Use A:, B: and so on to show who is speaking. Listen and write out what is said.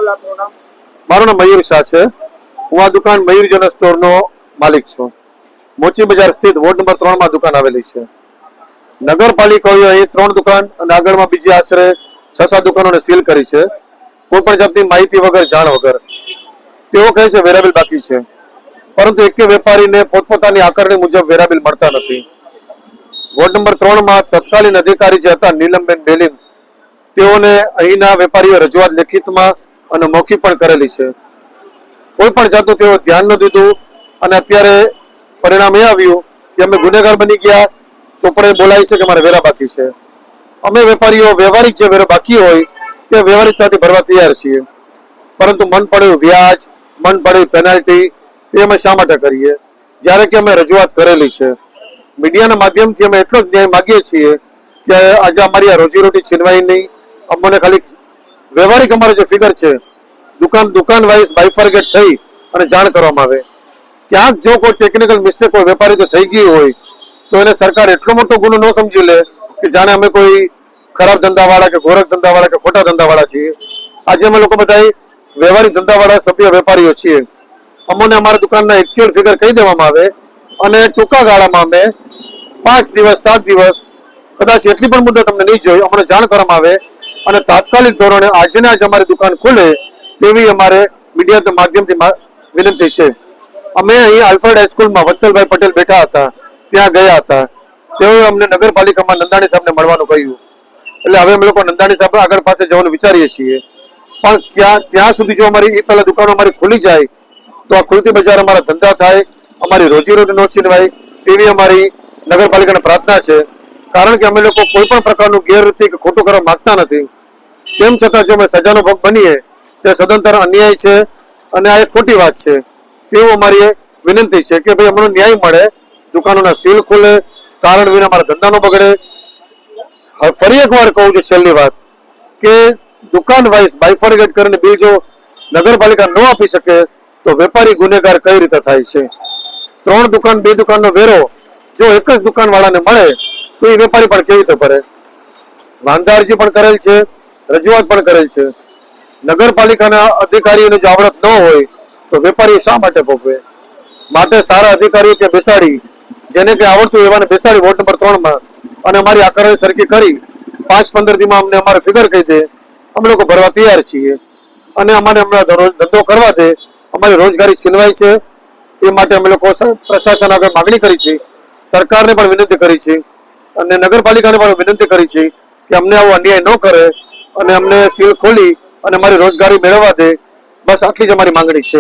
A: મારું નામ મયુર શાહ છે. હું આ દુકાન મયુર જનરલ સ્ટોરનો માલિક છું. મોચી બજાર સ્થિત વોર્ડ નંબર 3 માં દુકાન આવેલી છે. નગરપાલિકાએ અહીં 3 દુકાન અને આગળમાં બીજી આશરે 6-7 દુકાનોને સીલ કરી છે, કોઈ પણ જાતની માહિતી વગર, જાણ વગર. તેઓ કહે છે વેરાબિલ બાકી છે, પરંતુ એક વેપારીને પોતપોતાની આકારણી મુજબ વેરાબિલ મળતા નથી. વોર્ડ નંબર 3 માં તત્કાલીન અધિકારી જે હતા નીલમબેન બેલીમ, તેઓને અહીંના વેપારીઓ રજૂઆત લેખિતમાં અને મૌખિક પણ કરેલી છે. કોઈ પણ જાતનું તેઓ ધ્યાન ન દીધું અને અત્યારે પરિણામ એ આવ્યું કે અમે ગુનેગાર બની ગયા. ચોપડે બોલાય છે કે મારે વેરા બાકી છે. અમે વેપારીઓ વ્યવહારિક જે વેરો બાકી હોય તે વ્યવહારિકતાથી ભરવા તૈયાર છીએ, પરંતુ મન પડ્યું વ્યાજ, મન પડ્યું પેનલ્ટી, તે અમે શા માટે કરીએ, જ્યારે કે અમે રજૂઆત કરેલી છે. મીડિયાના માધ્યમથી અમે એટલો જ ન્યાય માગીએ છીએ કે આજે અમારી આ રોજીરોટી છીનવાય નહીં. અમને ખાલી વ્યવહારિક અમારો જે ફિગર છે, દુકાન વાઇઝ બાયફર્ગેટ થઈ અને જાણ કરવામાં આવે. ક્યાંક જો કોઈ ટેકનિકલ મિસ્ટેક કોઈ વેપારી તો થઈ ગઈ હોય તો એને સરકાર એટલો મોટો ગુનો ન સમજી લે કે જાણે અમે કોઈ ખરાબ ધંધાવાળા કે ગોરખ ધંધાવાળા કે ખોટા ધંધાવાળા છીએ. આજે અમે લોકો બધા વ્યવહારિક ધંધાવાળા સભ્ય વેપારીઓ છીએ. અમને અમારા દુકાનના એકચ્યુઅલ ફિગર કહી દેવામાં આવે અને ટૂંકા ગાળામાં અમે 5 દિવસ 7 દિવસ કદાચ એટલી પણ મુદત અમને નહીં જોઈ, અમને જાણ કરવામાં આવે અને તાત્કાલિક ધોરણે આજે ને આજે અમારી દુકાન ખુલે તેવી અમારે મીડિયાના માધ્યમથી વિનંતી છે. અમે અહીં આલ્ફ્રેડ હાઈસ્કૂલમાં વત્સલભાઈ પટેલ બેઠા હતા, ત્યાં ગયા હતા. તેઓએ અમને નગરપાલિકામાં નંદાણી સાહેબને મળવાનું કહ્યું. એટલે હવે અમે લોકો નંદાણી સાહેબ આગળ પાસે જવાનું વિચારીએ છીએ. પણ ત્યાં સુધી જો અમારી એ પહેલા દુકાનો અમારી ખુલી જાય તો આ ખુલતી બજાર અમારા ધંધા થાય, અમારી રોજીરોટી ન છીનવાય તેવી અમારી નગરપાલિકાને પ્રાર્થના છે. કારણ કે અમે લોકો કોઈ પણ પ્રકારનું ગેરરીતિ કે ખોટું કરવા માંગતા નથી. તેમ છતાં જો અમે સજાનો ભોગ બનીએ તે સદંતર અન્યાય છે અને આ એક ખોટી વાત છે. તેવું અમારી વિનંતી છે કે ભાઈ અમને ન્યાય મળે, દુકાનોના સીલ ખુલે, કારણ વિના અમારા ધંધા ન બગડે. ફરી એકવાર કહું છું છેલ્લી વાત કે દુકાન વાઇઝ બાયફર્ગેટ કરીને બિલ જો નગરપાલિકા ન આપી શકે તો વેપારી ગુનેગાર કઈ રીતે થાય છે. 3 દુકાન 2 દુકાનનો વેરો જો એક જ દુકાન વાળાને મળે તો એ વેપારી પણ કેવી રીતે ભરે. વાંધા અરજી પણ કરેલ છે, રજૂઆત પણ કરેલ છે. નગરપાલિકાના અધિકારીઓને જો આવડત ન હોય તો વેપારીઓ શા માટે ભોગવે. માટે સારા અધિકારીઓ ત્યાં બેસાડી, જેને કે આવડતું એવાને બેસાડી વોર્ડ નંબર 3 માં અને અમારી આકારણી સરખી કરી 5-15 દીમાં અમને અમારે ફિગર કહી દે, અમે લોકો ભરવા તૈયાર છીએ. અને અમારે હમણાં ધંધો કરવા દે, અમારી રોજગારી છીનવાય છે. એ માટે અમે લોકો પ્રશાસન આગળ માગણી કરી છે, સરકારને પણ વિનંતી કરી છે અને નગરપાલિકાને પણ વિનંતી કરી છે કે અમને આવો અન્યાય ન કરે અને અમને સીલ ખોલી અને અમારી રોજગારી મેળવવા દે. બસ આટલી જ અમારી માંગણી છે.